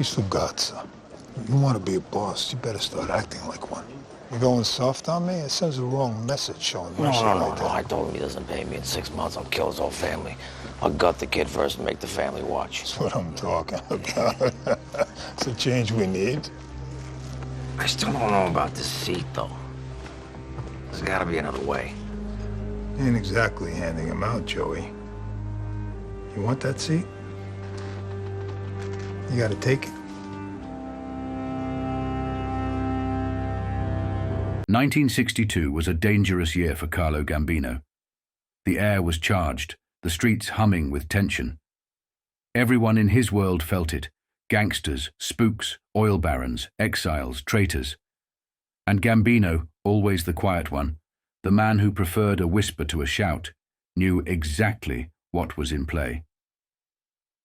He's too godson. You want to be a boss, you better start acting like one. You going soft on me? It sends the wrong message showing mercy like that. No. I told him he doesn't pay me in 6 months. I'll kill his whole family. I'll gut the kid first and make the family watch. That's what I'm talking about. It's a change we need. I still don't know about this seat, though. There's gotta be another way. Ain't exactly handing him out, Joey. You want that seat? You gotta take it. 1962 was a dangerous year for Carlo Gambino. The air was charged, the streets humming with tension. Everyone in his world felt it: gangsters, spooks, oil barons, exiles, traitors. And Gambino, always the quiet one, the man who preferred a whisper to a shout, knew exactly what was in play.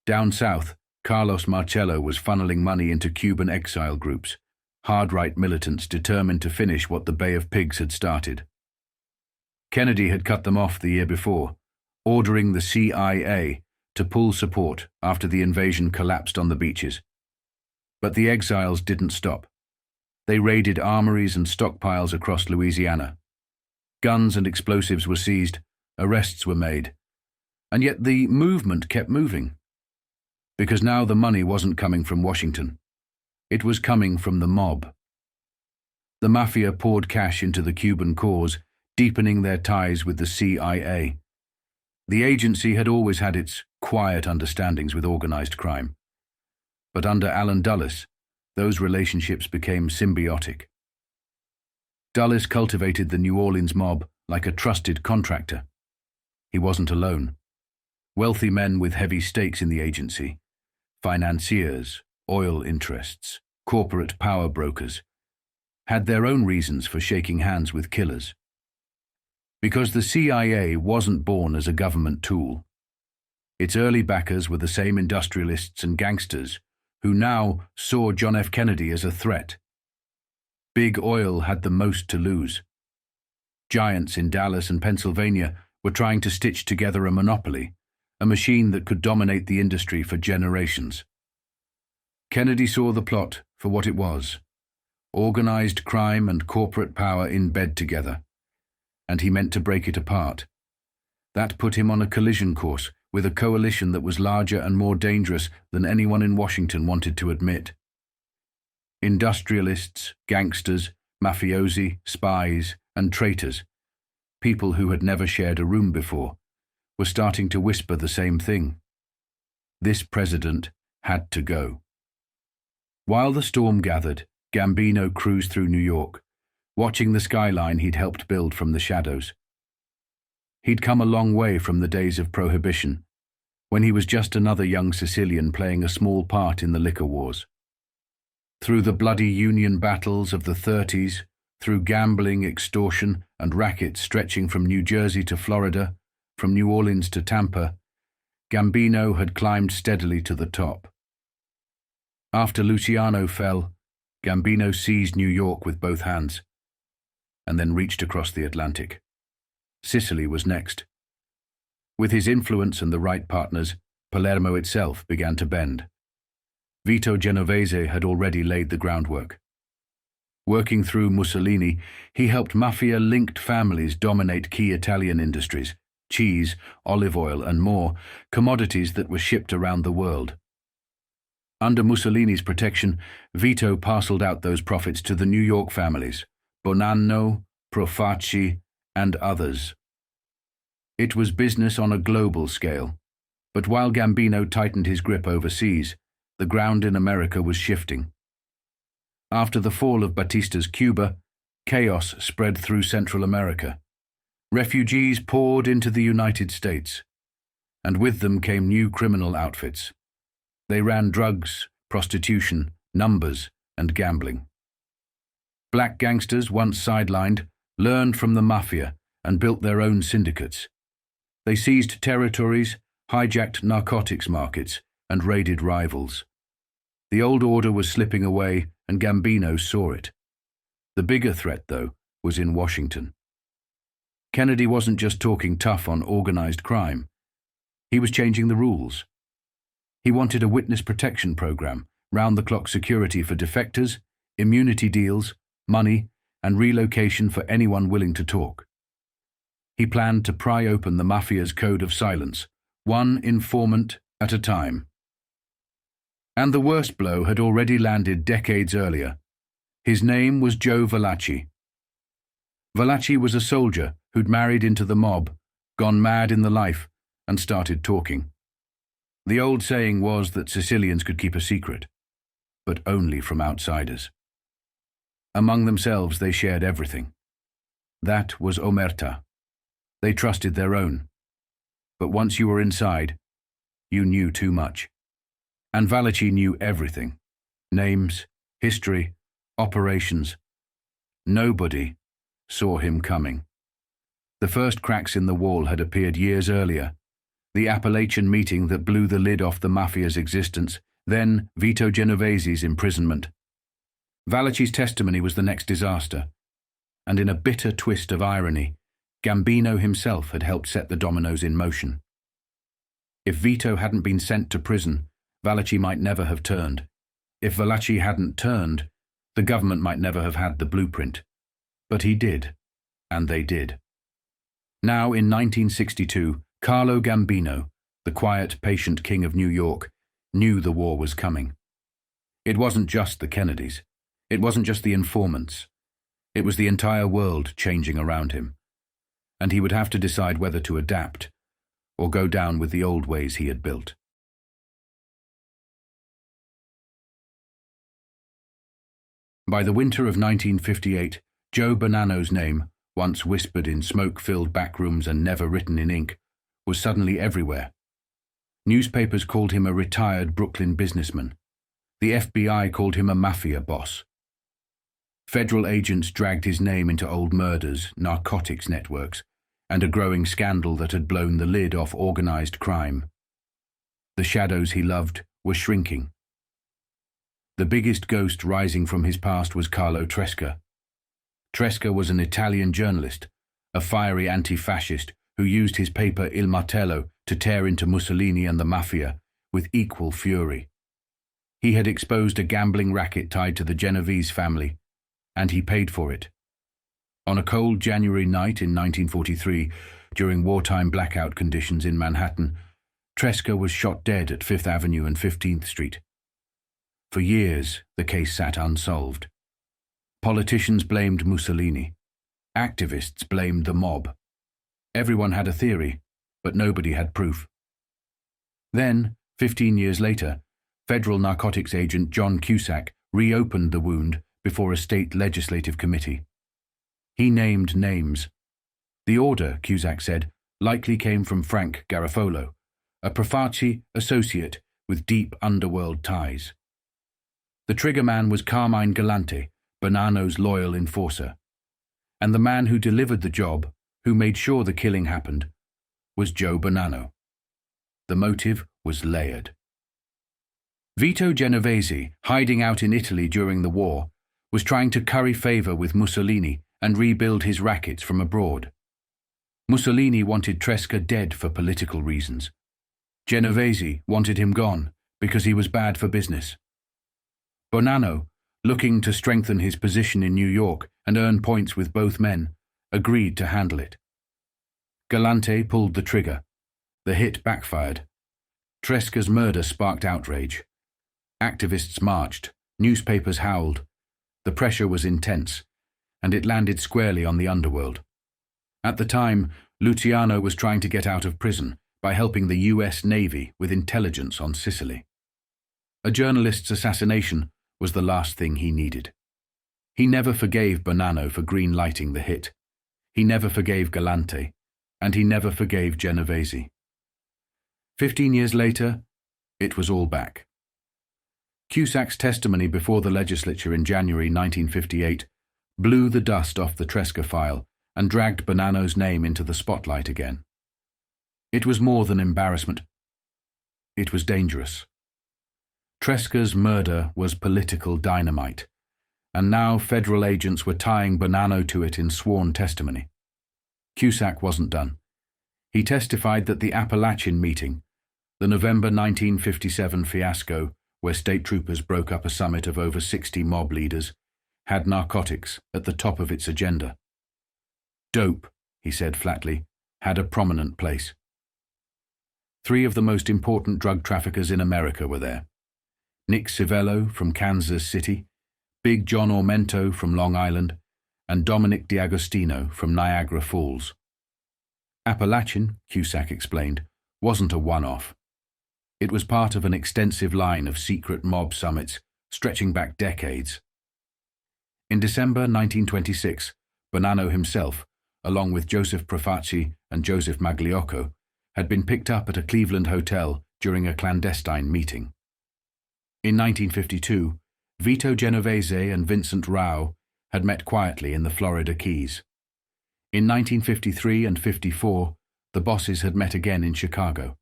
Down south, Carlos Marcello was funneling money into Cuban exile groups, hard-right militants determined to finish what the Bay of Pigs had started. Kennedy had cut them off the year before, ordering the CIA to pull support after the invasion collapsed on the beaches. But the exiles didn't stop. They raided armories and stockpiles across Louisiana. Guns and explosives were seized, arrests were made, and yet the movement kept moving. Because now the money wasn't coming from Washington. It was coming from the mob. The Mafia poured cash into the Cuban cause, deepening their ties with the CIA. The agency had always had its quiet understandings with organized crime. But under Allen Dulles, those relationships became symbiotic. Dulles cultivated the New Orleans mob like a trusted contractor. He wasn't alone. Wealthy men with heavy stakes in the agency, financiers, oil interests, corporate power brokers, had their own reasons for shaking hands with killers. Because the CIA wasn't born as a government tool. Its early backers were the same industrialists and gangsters who now saw John F. Kennedy as a threat. Big oil had the most to lose. Giants in Dallas and Pennsylvania were trying to stitch together a monopoly, a machine that could dominate the industry for generations. Kennedy saw the plot for what it was: organized crime and corporate power in bed together, and he meant to break it apart. That put him on a collision course with a coalition that was larger and more dangerous than anyone in Washington wanted to admit. Industrialists, gangsters, mafiosi, spies, and traitors, people who had never shared a room before, were starting to whisper the same thing. This president had to go. While the storm gathered, Gambino cruised through New York, watching the skyline he'd helped build from the shadows. He'd come a long way from the days of Prohibition, when he was just another young Sicilian playing a small part in the liquor wars. Through the bloody Union battles of the 30s, through gambling, extortion, and racket stretching from New Jersey to Florida, from New Orleans to Tampa, Gambino had climbed steadily to the top. After Luciano fell, Gambino seized New York with both hands, and then reached across the Atlantic. Sicily was next. With his influence and the right partners, Palermo itself began to bend. Vito Genovese had already laid the groundwork. Working through Mussolini, he helped Mafia-linked families dominate key Italian industries: cheese, olive oil, and more, commodities that were shipped around the world. Under Mussolini's protection, Vito parceled out those profits to the New York families, Bonanno, Profaci, and others. It was business on a global scale, but while Gambino tightened his grip overseas, the ground in America was shifting. After the fall of Batista's Cuba, chaos spread through Central America. Refugees poured into the United States, and with them came new criminal outfits. They ran drugs, prostitution, numbers, and gambling. Black gangsters, once sidelined, learned from the Mafia and built their own syndicates. They seized territories, hijacked narcotics markets, and raided rivals. The old order was slipping away, and Gambino saw it. The bigger threat, though, was in Washington. Kennedy wasn't just talking tough on organized crime. He was changing the rules. He wanted a witness protection program round-the-clock security for defectors, immunity deals, money, and relocation for anyone willing to talk. He planned to pry open the Mafia's code of silence, one informant at a time. And the worst blow had already landed decades earlier. His name was Joe Valachi. Valachi was a soldier who'd married into the mob, gone mad in the life, and started talking. The old saying was that Sicilians could keep a secret, but only from outsiders. Among themselves they shared everything. That was omerta. They trusted their own. But once you were inside, you knew too much. And Valachi knew everything. Names, history, operations. Nobody saw him coming. The first cracks in the wall had appeared years earlier. The Appalachian meeting that blew the lid off the Mafia's existence, then Vito Genovese's imprisonment. Valachi's testimony was the next disaster, and in a bitter twist of irony, Gambino himself had helped set the dominoes in motion. If Vito hadn't been sent to prison, Valachi might never have turned. If Valachi hadn't turned, the government might never have had the blueprint. But he did, and they did. Now, in 1962, Carlo Gambino, the quiet, patient king of New York, knew the war was coming. It wasn't just the Kennedys. It wasn't just the informants. It was the entire world changing around him. And he would have to decide whether to adapt or go down with the old ways he had built. By the winter of 1958, Joe Bonanno's name, once whispered in smoke-filled backrooms and never written in ink, was suddenly everywhere. Newspapers called him a retired Brooklyn businessman. The FBI called him a mafia boss. Federal agents dragged his name into old murders, narcotics networks, and a growing scandal that had blown the lid off organized crime. The shadows he loved were shrinking. The biggest ghost rising from his past was Carlo Tresca. Tresca was an Italian journalist, a fiery anti-fascist who used his paper Il Martello to tear into Mussolini and the Mafia with equal fury. He had exposed a gambling racket tied to the Genovese family, and he paid for it. On a cold January night in 1943, during wartime blackout conditions in Manhattan, Tresca was shot dead at 5th Avenue and 15th Street. For years, the case sat unsolved. Politicians blamed Mussolini. Activists blamed the mob. Everyone had a theory, but nobody had proof. Then, 15 years later, federal narcotics agent John Cusack reopened the wound before a state legislative committee. He named names. The order, Cusack said, likely came from Frank Garofalo, a Profaci associate with deep underworld ties. The triggerman was Carmine Galante, Bonanno's loyal enforcer. And the man who delivered the job, who made sure the killing happened, was Joe Bonanno. The motive was layered. Vito Genovese, hiding out in Italy during the war, was trying to curry favor with Mussolini and rebuild his rackets from abroad. Mussolini wanted Tresca dead for political reasons. Genovese wanted him gone because he was bad for business. Bonanno, looking to strengthen his position in New York and earn points with both men, agreed to handle it. Galante pulled the trigger. The hit backfired. Tresca's murder sparked outrage. Activists marched, newspapers howled. The pressure was intense, and it landed squarely on the underworld. At the time, Luciano was trying to get out of prison by helping the US Navy with intelligence on Sicily. A journalist's assassination was the last thing he needed. He never forgave Bonanno for green-lighting the hit. He never forgave Galante, and he never forgave Genovese. 15 years later, it was all back. Cusack's testimony before the legislature in January 1958 blew the dust off the Tresca file and dragged Bonanno's name into the spotlight again. It was more than embarrassment. It was dangerous. Tresca's murder was political dynamite, and now federal agents were tying Bonanno to it in sworn testimony. Cusack wasn't done. He testified that the Appalachian meeting, the November 1957 fiasco, where state troopers broke up a summit of over 60 mob leaders, had narcotics at the top of its agenda. Dope, he said flatly, had a prominent place. 3 of the most important drug traffickers in America were there. Nick Civello from Kansas City, Big John Ormento from Long Island, and Dominic D'Agostino from Niagara Falls. Appalachian, Cusack explained, wasn't a one-off. It was part of an extensive line of secret mob summits stretching back decades. In December 1926, Bonanno himself, along with Joseph Profaci and Joseph Magliocco, had been picked up at a Cleveland hotel during a clandestine meeting. In 1952, Vito Genovese and Vincent Rao had met quietly in the Florida Keys. In 1953 and 54, the bosses had met again in Chicago.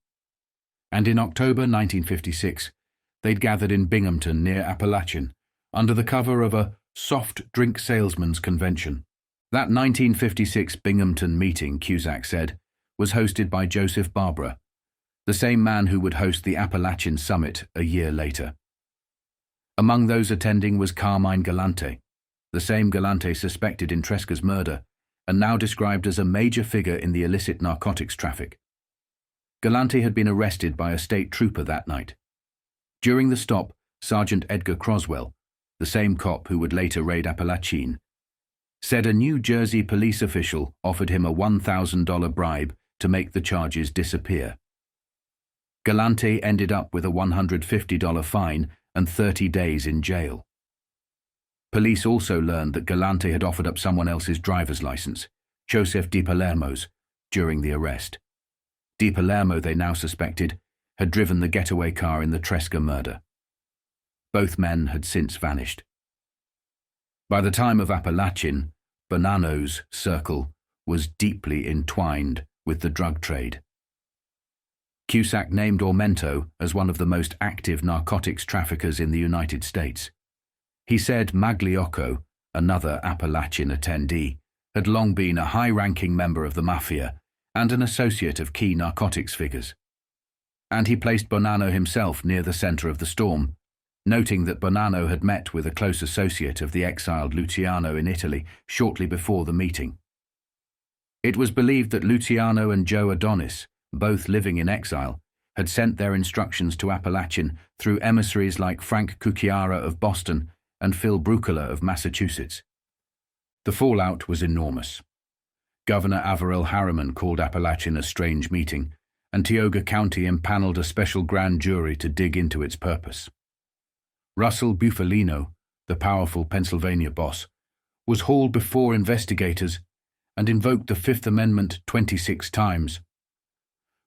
And in October 1956, they'd gathered in Binghamton near Appalachian, under the cover of a soft drink salesman's convention. That 1956 Binghamton meeting, Cusack said, was hosted by Joseph Barbara, the same man who would host the Appalachian Summit a year later. Among those attending was Carmine Galante, the same Galante suspected in Tresca's murder and now described as a major figure in the illicit narcotics traffic. Galante had been arrested by a state trooper that night. During the stop, Sergeant Edgar Croswell, the same cop who would later raid Appalachian, said a New Jersey police official offered him a $1,000 bribe to make the charges disappear. Galante ended up with a $150 fine and 30 days in jail. Police also learned that Galante had offered up someone else's driver's license, Joseph Di Palermo's, during the arrest. Di Palermo, they now suspected, had driven the getaway car in the Tresca murder. Both men had since vanished. By the time of Appalachian, Bonanno's circle was deeply entwined with the drug trade. Cusack named Ormento as one of the most active narcotics traffickers in the United States. He said Magliocco, another Appalachian attendee, had long been a high-ranking member of the Mafia and an associate of key narcotics figures. And he placed Bonanno himself near the center of the storm, noting that Bonanno had met with a close associate of the exiled Luciano in Italy shortly before the meeting. It was believed that Luciano and Joe Adonis, both living in exile, had sent their instructions to Appalachian through emissaries like Frank Cucchiara of Boston and Phil Brucola of Massachusetts. The fallout was enormous. Governor Averell Harriman called Appalachian a strange meeting, and Tioga County impaneled a special grand jury to dig into its purpose. Russell Bufalino, the powerful Pennsylvania boss, was hauled before investigators and invoked the Fifth Amendment 26 times.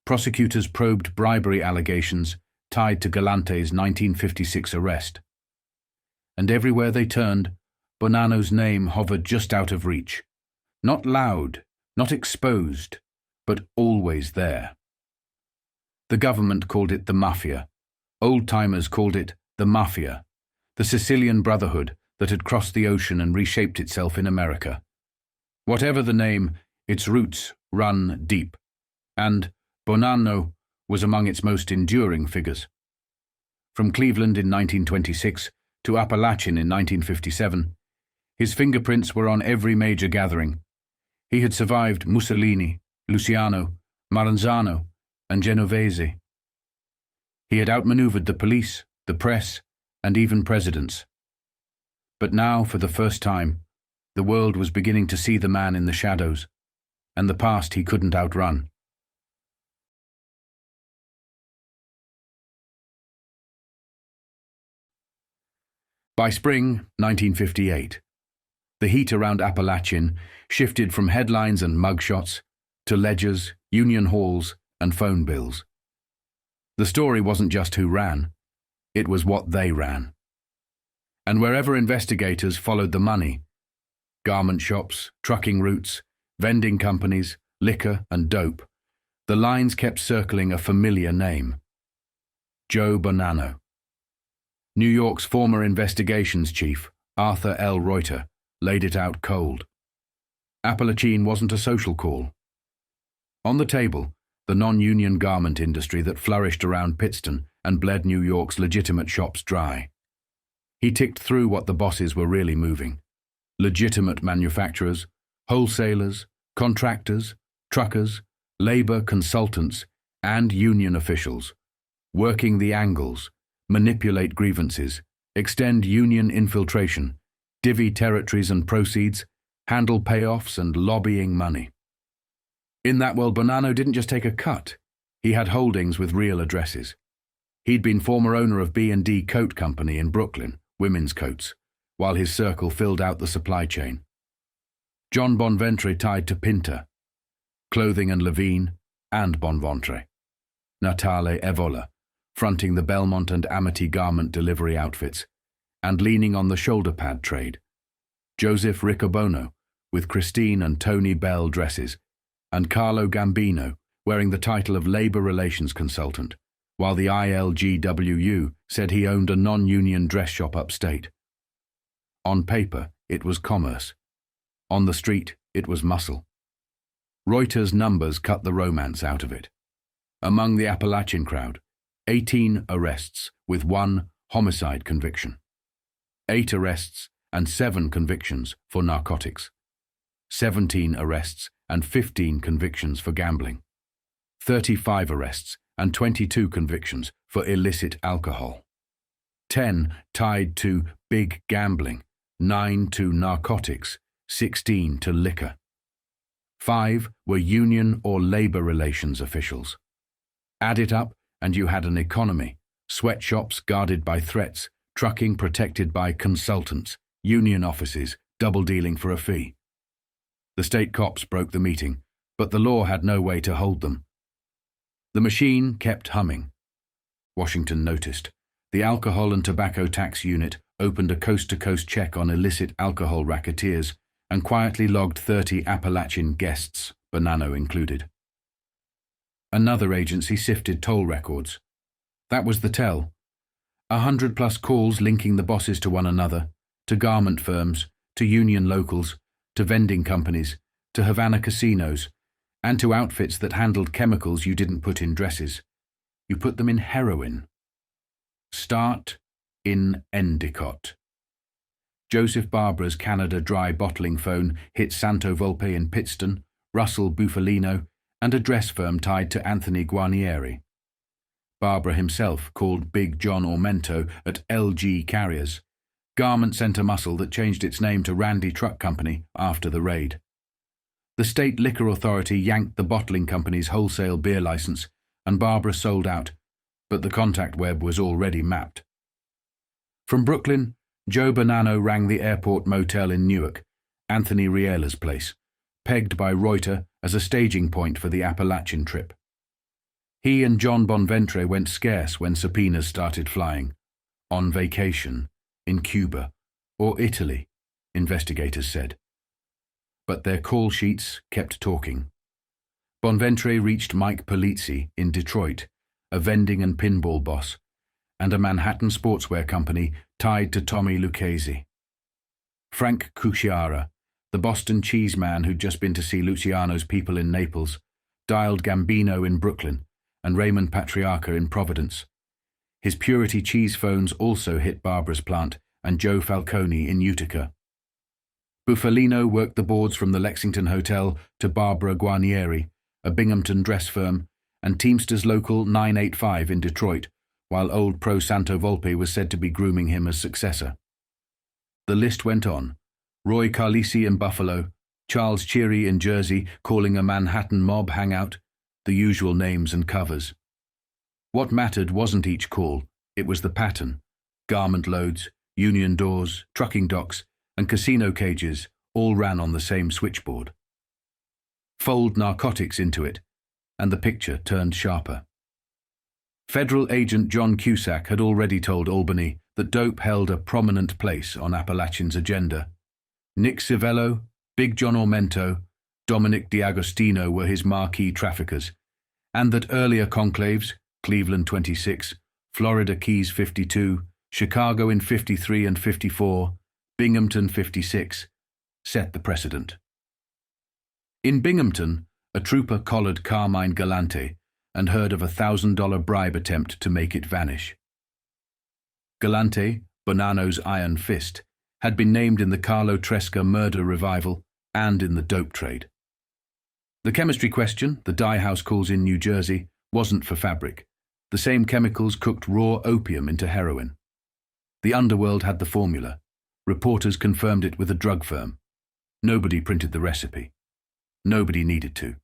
Prosecutors probed bribery allegations tied to Galante's 1956 arrest. And everywhere they turned, Bonanno's name hovered just out of reach. Not loud, not exposed, but always there. The government called it the Mafia. Old-timers called it the Mafia, the Sicilian Brotherhood that had crossed the ocean and reshaped itself in America. Whatever the name, its roots run deep, and Bonanno was among its most enduring figures. From Cleveland in 1926 to Appalachian in 1957, his fingerprints were on every major gathering. He had survived Mussolini, Luciano, Maranzano, and Genovese. He had outmaneuvered the police, the press, and even presidents. But now, for the first time, the world was beginning to see the man in the shadows, and the past he couldn't outrun. By spring 1958, the heat around Appalachian shifted from headlines and mugshots to ledgers, union halls, and phone bills. The story wasn't just who ran, it was what they ran. And wherever investigators followed the money, garment shops, trucking routes, vending companies, liquor, and dope, the lines kept circling a familiar name: Joe Bonanno. New York's former investigations chief, Arthur L. Reuter, laid it out cold. Appalachian wasn't a social call. On the table, the non-union garment industry that flourished around Pittston and bled New York's legitimate shops dry. He ticked through what the bosses were really moving: legitimate manufacturers, wholesalers, contractors, truckers, labor consultants, and union officials, working the angles, manipulate grievances, extend union infiltration, divvy territories and proceeds, handle payoffs and lobbying money. In that world, Bonanno didn't just take a cut. He had holdings with real addresses. He'd been former owner of B&D Coat Company in Brooklyn, women's coats, while his circle filled out the supply chain. John Bonventre tied to Pinta, Clothing and Levine, and Bonventre. Natale Evola, fronting the Belmont and Amity garment delivery outfits, and leaning on the shoulder pad trade. Joseph Riccobono, with Christine and Tony Bell dresses, and Carlo Gambino, wearing the title of Labor Relations Consultant, while the ILGWU said he owned a non-union dress shop upstate. On paper, it was commerce. On the street, it was muscle. Reuters' numbers cut the romance out of it. Among the Appalachian crowd, 18 arrests with 1 homicide conviction. 8 arrests and 7 convictions for narcotics. 17 arrests and 15 convictions for gambling. 35 arrests and 22 convictions for illicit alcohol. 10 tied to big gambling, 9 to narcotics, 16 to liquor. 5 were union or labor relations officials. Add it up and you had an economy: sweatshops guarded by threats, trucking protected by consultants, union offices double-dealing for a fee. The state cops broke the meeting, but the law had no way to hold them. The machine kept humming. Washington noticed. The Alcohol and Tobacco Tax Unit opened a coast-to-coast check on illicit alcohol racketeers and quietly logged 30 Appalachian guests, Bonanno included. Another agency sifted toll records. That was the tell. 100+ calls linking the bosses to one another, to garment firms, to union locals, to vending companies, to Havana casinos, and to outfits that handled chemicals you didn't put in dresses. You put them in heroin. Start in Endicott. Joseph Barbara's Canada Dry bottling phone hit Santo Volpe in Pittston, Russell Bufalino, and a dress firm tied to Anthony Guarnieri. Barbara himself called Big John Ormento at LG Carriers, garment center muscle that changed its name to Randy Truck Company after the raid. The state liquor authority yanked the bottling company's wholesale beer license, and Barbara sold out, but the contact web was already mapped. From Brooklyn, Joe Bonanno rang the airport motel in Newark, Anthony Riela's place, pegged by Reuter as a staging point for the Appalachian trip. He and John Bonventre went scarce when subpoenas started flying. On vacation, in Cuba, or Italy, investigators said. But their call sheets kept talking. Bonventre reached Mike Polizzi in Detroit, a vending and pinball boss, and a Manhattan sportswear company tied to Tommy Lucchese. Frank Cusciara, the Boston cheese man who'd just been to see Luciano's people in Naples, dialed Gambino in Brooklyn and Raymond Patriarca in Providence. His Purity cheese phones also hit Barbara's plant and Joe Falcone in Utica. Bufalino worked the boards from the Lexington Hotel to Barbara Guarnieri, a Binghamton dress firm, and Teamsters Local 985 in Detroit, while old Pro Santo Volpe was said to be grooming him as successor. The list went on. Roy Carlisi in Buffalo, Charles Cheery in Jersey calling a Manhattan mob hangout, the usual names and covers. What mattered wasn't each call, it was the pattern. Garment loads, union doors, trucking docks, and casino cages all ran on the same switchboard. Fold narcotics into it, and the picture turned sharper. Federal agent John Cusack had already told Albany that dope held a prominent place on Appalachian's agenda. Nick Civello, Big John Ormento, Dominic D'Agostino were his marquee traffickers, and that earlier conclaves, Cleveland 26, Florida Keys 52, Chicago in 53 and 54, Binghamton 56, set the precedent. In Binghamton, a trooper collared Carmine Galante, and heard of a $1,000 bribe attempt to make it vanish. Galante, Bonanno's iron fist, had been named in the Carlo Tresca murder revival and in the dope trade. The chemistry question, the dye house calls in New Jersey, wasn't for fabric. The same chemicals cooked raw opium into heroin. The underworld had the formula. Reporters confirmed it with a drug firm. Nobody printed the recipe. Nobody needed to.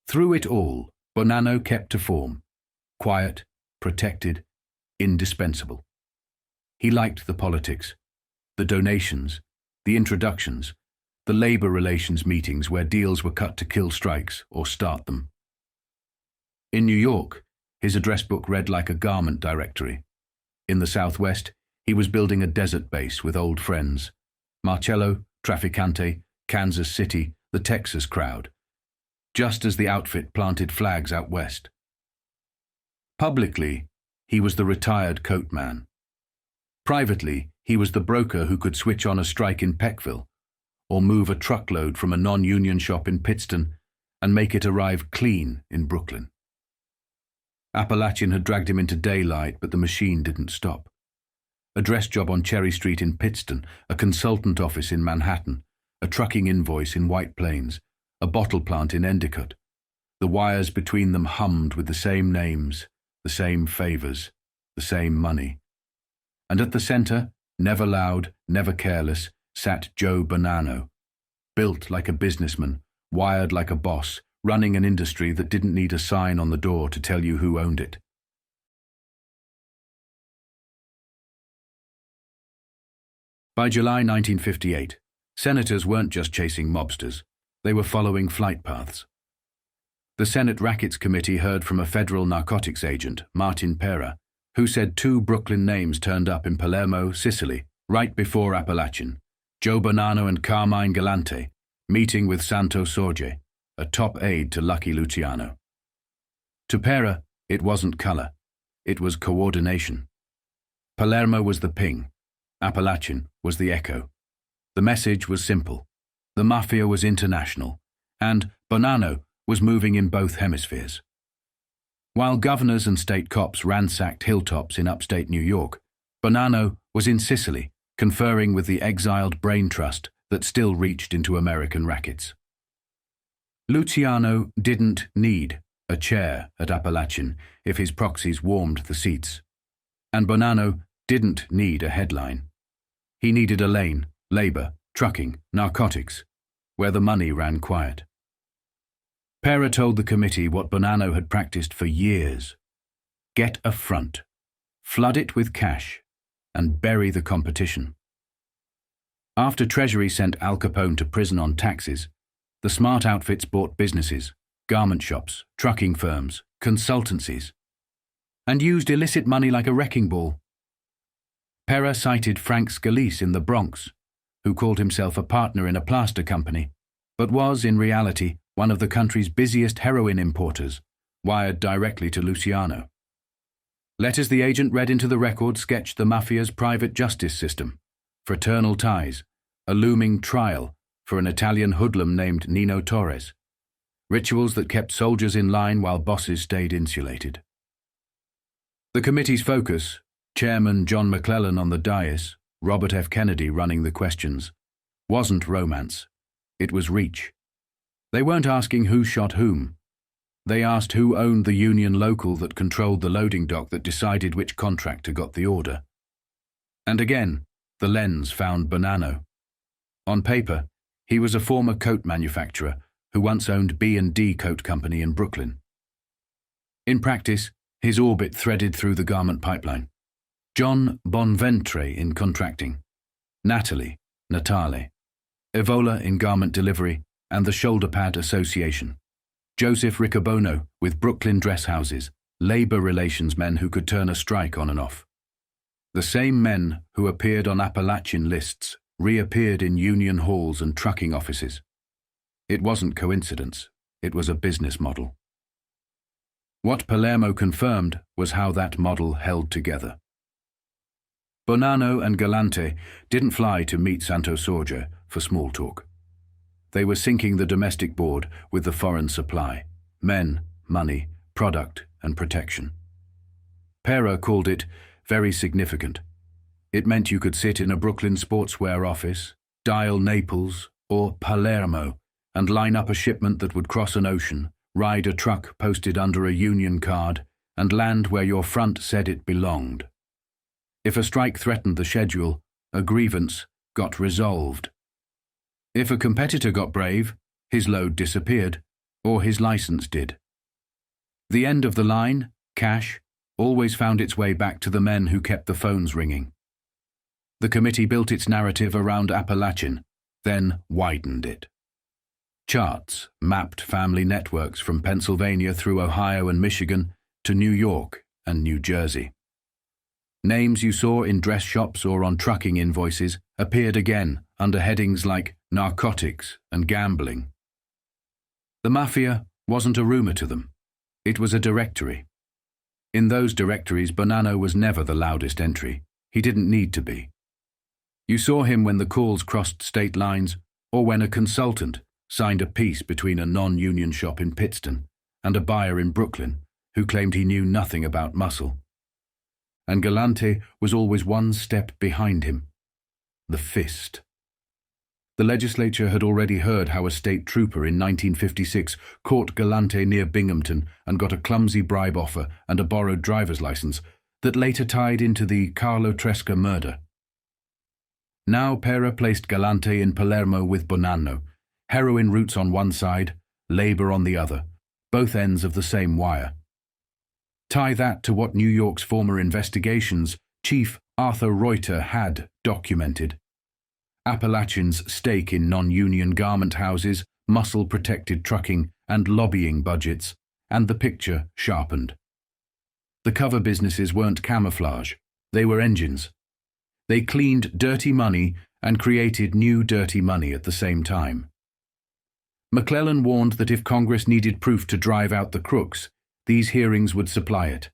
Through it all, Bonanno kept to form. Quiet, protected, indispensable. He liked the politics, the donations, the introductions, the labor relations meetings where deals were cut to kill strikes or start them. In New York, his address book read like a garment directory. In the Southwest, he was building a desert base with old friends. Marcello, Trafficante, Kansas City, the Texas crowd. Just as the outfit planted flags out west. Publicly, he was the retired coat man. Privately, he was the broker who could switch on a strike in Peckville, or move a truckload from a non-union shop in Pittston and make it arrive clean in Brooklyn. Appalachian had dragged him into daylight, but the machine didn't stop. A dress job on Cherry Street in Pittston, a consultant office in Manhattan, a trucking invoice in White Plains, a bottle plant in Endicott. The wires between them hummed with the same names, the same favors, the same money. And at the center, never loud, never careless, sat Joe Bonanno, built like a businessman, wired like a boss, running an industry that didn't need a sign on the door to tell you who owned it. By July 1958, senators weren't just chasing mobsters, they were following flight paths. The Senate Rackets Committee heard from a federal narcotics agent, Martin Pera, who said 2 Brooklyn names turned up in Palermo, Sicily, right before Appalachian, Joe Bonnano and Carmine Galante, meeting with Santo Sorge, a top aide to Lucky Luciano. To Pera, it wasn't color, it was coordination. Palermo was the ping, Appalachian was the echo. The message was simple. The Mafia was international, and Bonanno was moving in both hemispheres. While governors and state cops ransacked hilltops in upstate New York, Bonanno was in Sicily, conferring with the exiled brain trust that still reached into American rackets. Luciano didn't need a chair at Appalachian if his proxies warmed the seats. And Bonanno didn't need a headline. He needed a lane, labor, trucking, narcotics, where the money ran quiet. Pera told the committee what Bonanno had practiced for years. Get a front, flood it with cash, and bury the competition. After Treasury sent Al Capone to prison on taxes, the smart outfits bought businesses, garment shops, trucking firms, consultancies, and used illicit money like a wrecking ball. Pera cited Frank Scalise in the Bronx, who called himself a partner in a plaster company, but was, in reality, one of the country's busiest heroin importers, wired directly to Luciano. Letters the agent read into the record sketched the Mafia's private justice system, fraternal ties, a looming trial for an Italian hoodlum named Nino Torres, rituals that kept soldiers in line while bosses stayed insulated. The committee's focus, Chairman John McClellan on the dais, Robert F. Kennedy running the questions, wasn't romance. It was reach. They weren't asking who shot whom. They asked who owned the union local that controlled the loading dock that decided which contractor got the order. And again, the lens found Bonanno. On paper, he was a former coat manufacturer who once owned B&D Coat Company in Brooklyn. In practice, his orbit threaded through the garment pipeline. John Bonventre in contracting, Natale, Evola in garment delivery, and the Shoulder Pad Association. Joseph Riccobono with Brooklyn dress houses, labor relations men who could turn a strike on and off. The same men who appeared on Appalachian lists reappeared in union halls and trucking offices. It wasn't coincidence, it was a business model. What Palermo confirmed was how that model held together. Bonanno and Galante didn't fly to meet Santo Sorge for small talk. They were syncing the domestic board with the foreign supply, men, money, product, and protection. Pera called it very significant. It meant you could sit in a Brooklyn sportswear office, dial Naples or Palermo, and line up a shipment that would cross an ocean, ride a truck posted under a union card, and land where your front said it belonged. If a strike threatened the schedule, a grievance got resolved. If a competitor got brave, his load disappeared, or his license did. The end of the line, cash, always found its way back to the men who kept the phones ringing. The committee built its narrative around Appalachian, then widened it. Charts mapped family networks from Pennsylvania through Ohio and Michigan to New York and New Jersey. Names you saw in dress shops or on trucking invoices appeared again under headings like narcotics and gambling. The Mafia wasn't a rumor to them. It was a directory. In those directories, Bonanno was never the loudest entry. He didn't need to be. You saw him when the calls crossed state lines, or when a consultant signed a peace between a non-union shop in Pittston and a buyer in Brooklyn who claimed he knew nothing about muscle. And Galante was always one step behind him. The fist. The legislature had already heard how a state trooper in 1956 caught Galante near Binghamton and got a clumsy bribe offer and a borrowed driver's license that later tied into the Carlo Tresca murder. Now Pera placed Galante in Palermo with Bonanno, heroin routes on one side, labor on the other, both ends of the same wire. Tie that to what New York's former investigations Chief Arthur Reuter had documented. Appalachian's stake in non-union garment houses, muscle-protected trucking, and lobbying budgets, and the picture sharpened. The cover businesses weren't camouflage, they were engines. They cleaned dirty money and created new dirty money at the same time. McClellan warned that if Congress needed proof to drive out the crooks, these hearings would supply it.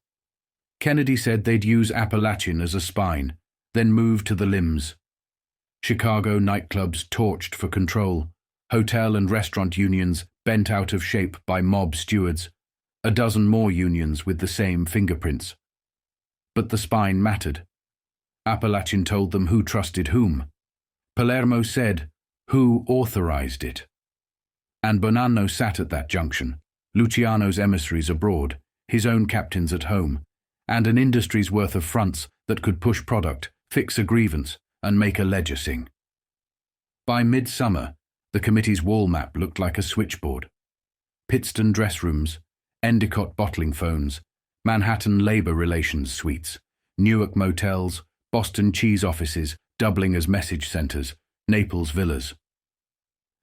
Kennedy said they'd use Appalachian as a spine, then move to the limbs. Chicago nightclubs torched for control, hotel and restaurant unions bent out of shape by mob stewards, a dozen more unions with the same fingerprints. But the spine mattered. Appalachian told them who trusted whom. Palermo said who authorized it. And Bonanno sat at that junction, Luciano's emissaries abroad, his own captains at home, and an industry's worth of fronts that could push product, fix a grievance, and make a ledger sing. By midsummer, the committee's wall map looked like a switchboard. Pittston dress rooms, Endicott bottling phones, Manhattan labor relations suites, Newark motels, Boston cheese offices doubling as message centers, Naples villas.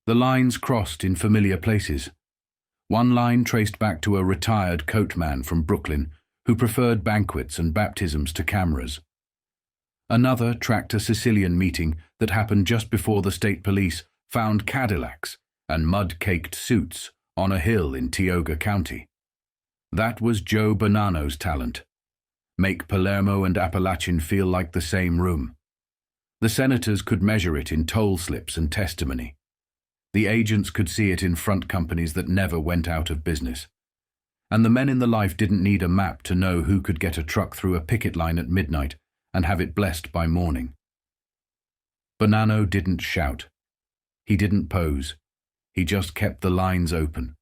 The lines crossed in familiar places. One line traced back to a retired coatman from Brooklyn who preferred banquets and baptisms to cameras. Another tracked a Sicilian meeting that happened just before the state police found Cadillacs and mud-caked suits on a hill in Tioga County. That was Joe Bonanno's talent. Make Palermo and Appalachian feel like the same room. The senators could measure it in toll slips and testimony. The agents could see it in front companies that never went out of business. And the men in the life didn't need a map to know who could get a truck through a picket line at midnight and have it blessed by morning. Bonanno didn't shout. He didn't pose. He just kept the lines open.